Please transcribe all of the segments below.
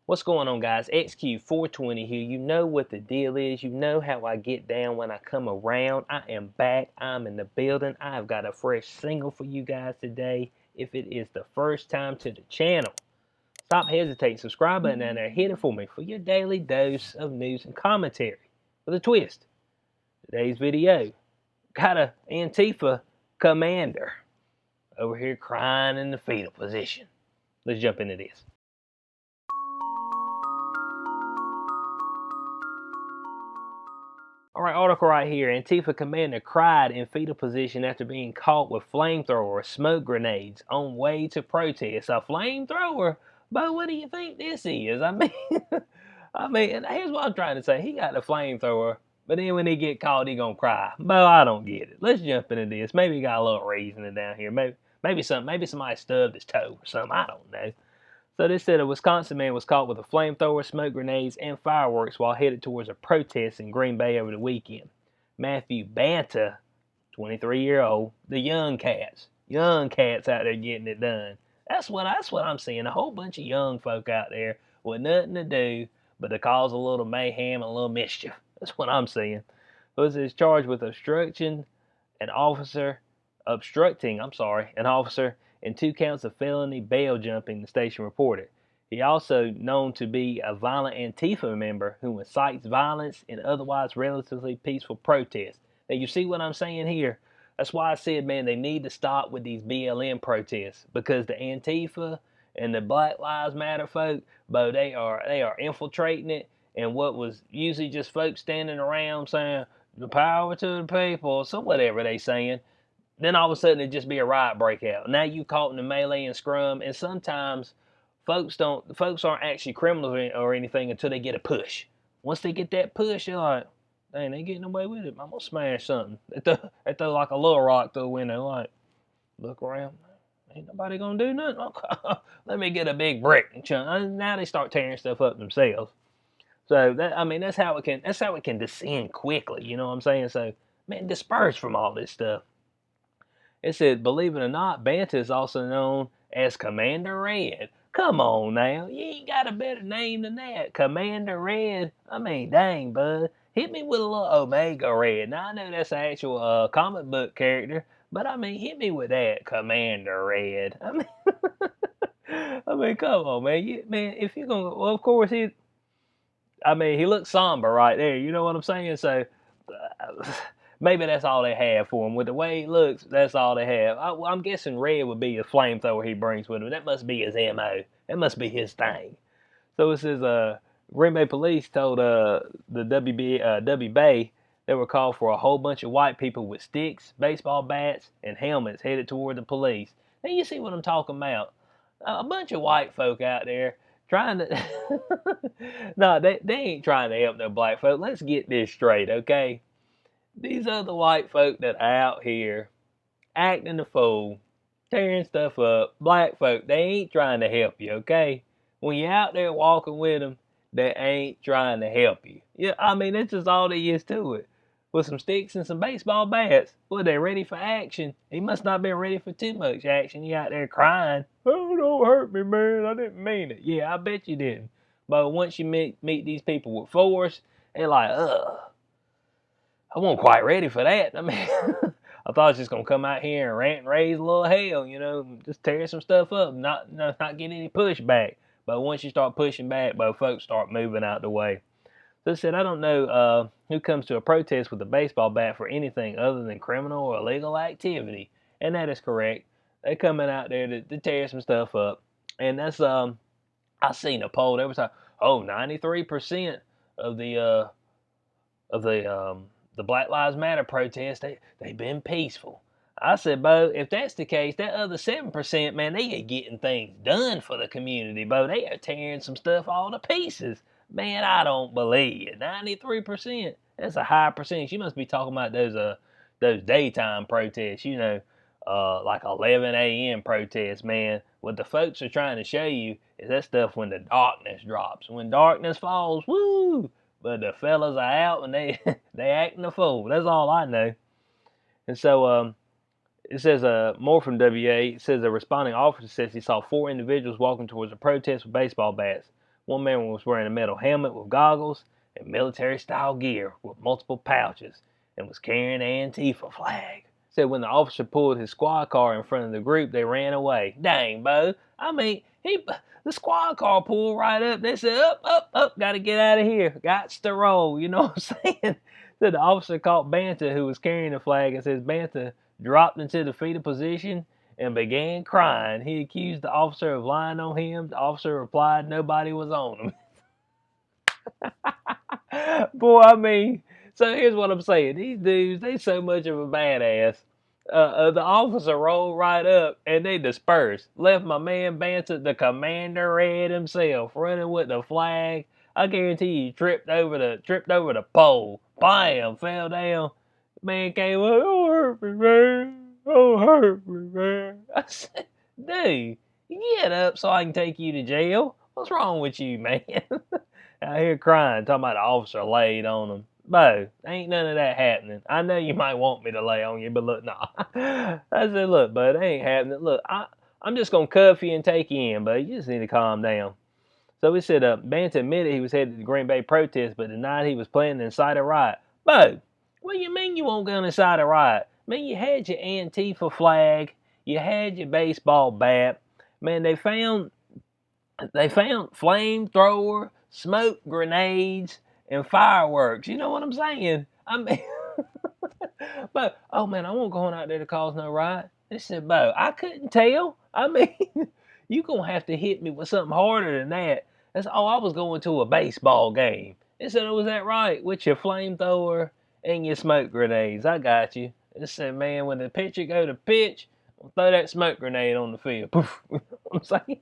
What's going on, guys? XQ420 here. You know what the deal is. You know how I get down when I come around. I am back. I'm in the building. I've got a fresh single for you guys today. If it is the first time to the channel, stop hesitating. Subscribe button down there. Hit it for me for your daily dose of news and commentary. With a twist. Today's video got a Antifa commander over here crying in the fetal position. Let's jump into this. All right, article right here. Antifa commander cried in fetal position after being caught with flamethrower or smoke grenades on way to protest. A flamethrower? But what do you think this is? I mean, and here's what I'm trying to say. He got the flamethrower, but then when he get caught, he gonna cry. But I don't get it. Let's jump into this. Maybe he got a little reasoning down here. Maybe somebody stubbed his toe or something. I don't know. So this said a Wisconsin man was caught with a flamethrower, smoke grenades, and fireworks while headed towards a protest in Green Bay over the weekend. Matthew Banta, 23-year-old, the young cats out there getting it done. That's what I'm seeing. A whole bunch of young folk out there with nothing to do but to cause a little mayhem and a little mischief. That's what I'm seeing. Was charged with obstructing an officer, and 2 counts of felony bail jumping, the station reported. He also known to be a violent Antifa member who incites violence in otherwise relatively peaceful protests. Now you see what I'm saying here? That's why I said, man, they need to stop with these BLM protests, because the Antifa and the Black Lives Matter folk, they are infiltrating it, and what was usually just folks standing around saying the power to the people, so whatever they saying, then all of a sudden it'd just be a riot breakout. Now you caught in the melee and scrum, and sometimes folks aren't actually criminals or anything until they get a push. Once they get that push, they're like, dang, they getting away with it. I'm gonna smash something. They throw like a little rock through the window, like, look around. Ain't nobody gonna do nothing. Okay. Let me get a big brick and chunk. Now they start tearing stuff up themselves. So that's how it can descend quickly. You know what I'm saying? So, man, disperse from all this stuff. It said, believe it or not, Banta is also known as Commander Red. Come on now, you ain't got a better name than that. Commander Red. I mean, dang, bud. Hit me with a little Omega Red. Now, I know that's an actual comic book character, but I mean, hit me with that, Commander Red. I mean, come on, man. If you're gonna, well, of course, he looks somber right there. You know what I'm saying? So, maybe that's all they have for him. With the way he looks, that's all they have. I'm guessing red would be the flamethrower he brings with him. That must be his MO. That must be his thing. So it says, Green Bay police told the WB Bay they were called for a whole bunch of white people with sticks, baseball bats, and helmets headed toward the police. Now you see what I'm talking about. A bunch of white folk out there trying to... No, they ain't trying to help no black folk. Let's get this straight, okay? These other white folk that are out here acting the fool, tearing stuff up, black folk, they ain't trying to help you, okay? When you're out there walking with them, they ain't trying to help you. Yeah, that's just all there is to it. With some sticks and some baseball bats, well, they ready for action. He must not been ready for too much action. He out there crying, oh, don't hurt me, man, I didn't mean it. Yeah, I bet you didn't. But once you meet these people with force, they're like, ugh. I wasn't quite ready for that. I I thought I was just gonna come out here and rant and raise a little hell, just tear some stuff up, not get any pushback. But once you start pushing back, folks start moving out the way. So I said, I don't know who comes to a protest with a baseball bat for anything other than criminal or illegal activity, and that is correct. They coming out there to tear some stuff up, and that's I seen a poll. They was like, 93% of the Black Lives Matter protests, they've been peaceful. I said, Bo, if that's the case, that other 7%, man, they are getting things done for the community, Bo. They are tearing some stuff all to pieces. Man, I don't believe it. 93%, that's a high percentage. You must be talking about those daytime protests, like 11 a.m. protests, man. What the folks are trying to show you is that stuff when the darkness drops. When darkness falls, woo! But the fellas are out and they acting a fool. That's all I know. And so it says more from WA. It says a responding officer says he saw 4 individuals walking towards a protest with baseball bats. One man was wearing a metal helmet with goggles and military-style gear with multiple pouches and was carrying an Antifa flag. Said when the officer pulled his squad car in front of the group, they ran away. Dang, Bo. I mean, the squad car pulled right up. They said, up, gotta get out of here. Gots to roll, you know what I'm saying? So the officer caught Banta, who was carrying the flag, and says Banta dropped into the fetal position and began crying. He accused the officer of lying on him. The officer replied nobody was on him. Boy, I mean, so here's what I'm saying. These dudes, they so much of a badass. The officer rolled right up and they dispersed. Left my man Banta, the commander red himself, running with the flag. I guarantee you, tripped over the pole. Bam, fell down. Man came up, oh hurt me, man. Oh hurt me, man. I said, dude, get up so I can take you to jail. What's wrong with you, man? Out here crying, talking about the officer laid on him. Bo, ain't none of that happening. I know you might want me to lay on you, but look, nah. I said, look, bud, that ain't happening. Look, I'm just going to cuff you and take you in, bud. You just need to calm down. So we said, Banta admitted he was headed to the Green Bay protest, but denied he was planning to incite a riot. Bo, what do you mean you won't go incite a riot? Man, you had your Antifa flag. You had your baseball bat. Man, they found flamethrower, smoke grenades, and fireworks. You know what I'm saying? I mean, but oh man, I won't go out there to cause no riot. They said, Bo, I couldn't tell. I mean, you gonna have to hit me with something harder than that. That's all. I was going to a baseball game. They said, oh, was that right? With your flamethrower and your smoke grenades. I got you. They said, man, when the pitcher go to pitch, throw that smoke grenade on the field. Poof. You know what I'm saying?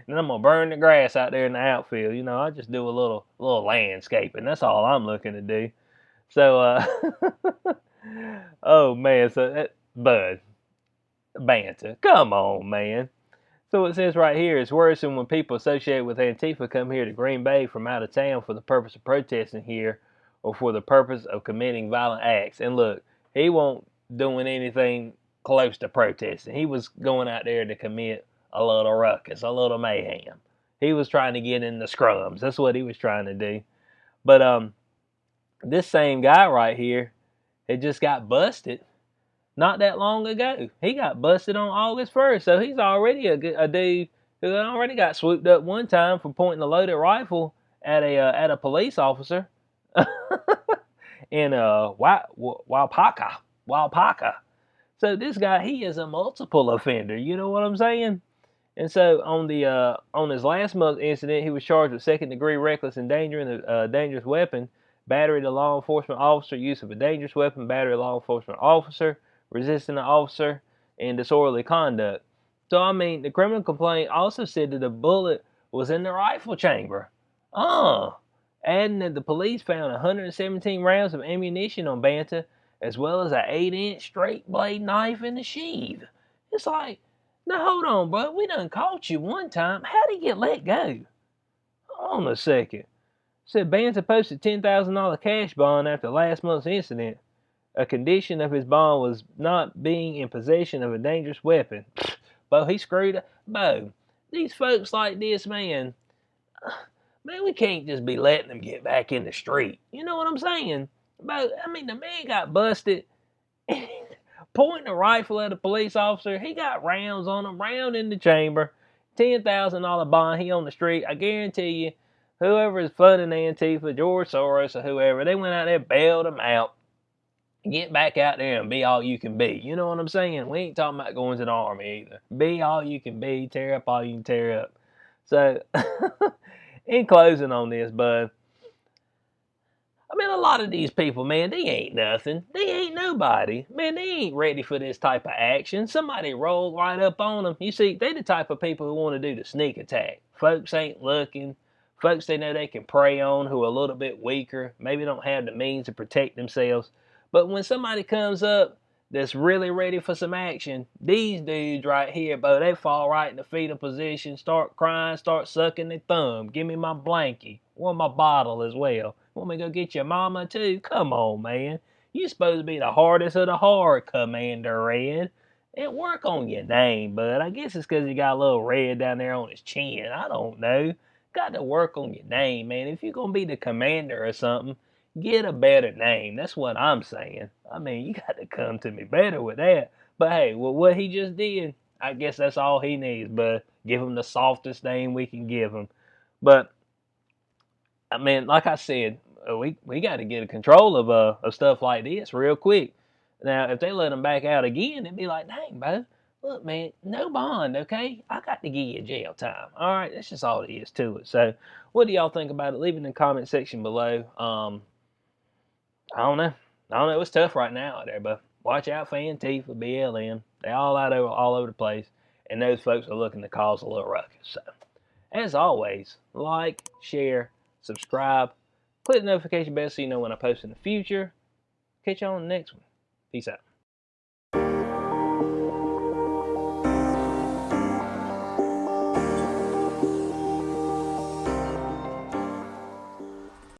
And I'm gonna burn the grass out there in the outfield. You know, I just do a little landscaping. That's all I'm looking to do. So, oh man, so that Bud Banta, come on, man. So it says right here, it's worrisome when people associated with Antifa come here to Green Bay from out of town for the purpose of protesting here or for the purpose of committing violent acts. And look, he won't doing anything close to protesting. He was going out there to commit a little ruckus, a little mayhem. He was trying to get in the scrums. That's what he was trying to do. But this same guy right here had just got busted not that long ago. He got busted on August 1st, so he's already a dude who already got swooped up one time for pointing a loaded rifle at a police officer in Waupaca. So this guy, he is a multiple offender. You know what I'm saying? And so on his last month's incident, he was charged with second-degree reckless endangering a dangerous weapon, battery to law enforcement officer, use of a dangerous weapon, battery to law enforcement officer, resisting the officer, and disorderly conduct. So, I mean, the criminal complaint also said that the bullet was in the rifle chamber. Adding that the police found 117 rounds of ammunition on Banta, as well as an 8-inch straight blade knife in the sheath. It's like, now hold on, bro. We done caught you one time. How'd he get let go? Hold on a second. Said Banta posted $10,000 cash bond after last month's incident. A condition of his bond was not being in possession of a dangerous weapon. Bo, he screwed up. Bo, these folks like this, man, we can't just be letting them get back in the street. You know what I'm saying? Bo, I mean, the man got busted pointing a rifle at a police officer. He got rounds on him, round in the chamber. $10,000 bond, he on the street. I guarantee you, whoever is funding Antifa, George Soros or whoever, they went out there, bailed him out. Get back out there and be all you can be. You know what I'm saying? We ain't talking about going to the army either. Be all you can be. Tear up all you can tear up. So, in closing on this, bud, I mean, a lot of these people, man, they ain't nothing. They ain't nobody. Man, they ain't ready for this type of action. Somebody rolled right up on them. You see, they the type of people who want to do the sneak attack. Folks ain't looking. Folks they know they can prey on who are a little bit weaker, maybe don't have the means to protect themselves. But when somebody comes up that's really ready for some action, these dudes right here, bo, they fall right in the fetal position, start crying, start sucking their thumb. Give me my blankie. Want my bottle as well. Want me to go get your mama too? Come on, man. You supposed to be the hardest of the hard, Commander Red. And work on your name, bud. I guess it's because he got a little red down there on his chin. I don't know. got to work on your name, man. If you're gonna be the commander or something, get a better name. That's what I'm saying. I mean, you got to come to me better with that. But hey, well, what he just did, I guess that's all he needs. But give him the softest name we can give him. But I mean, like I said, we got to get a control of stuff like this real quick. Now, if they let him back out again, it'd be like, dang, bro, look, man, no bond, okay? I got to give you jail time. All right, that's just all it is to it. So, what do y'all think about it? Leave it in the comment section below. I don't know. I don't know. It's tough right now out there, but watch out for Antifa, BLM. They all all over the place, and those folks are looking to cause a little ruckus. So, as always, like, share, subscribe, click the notification bell so you know when I post in the future. Catch you on the next one. Peace out.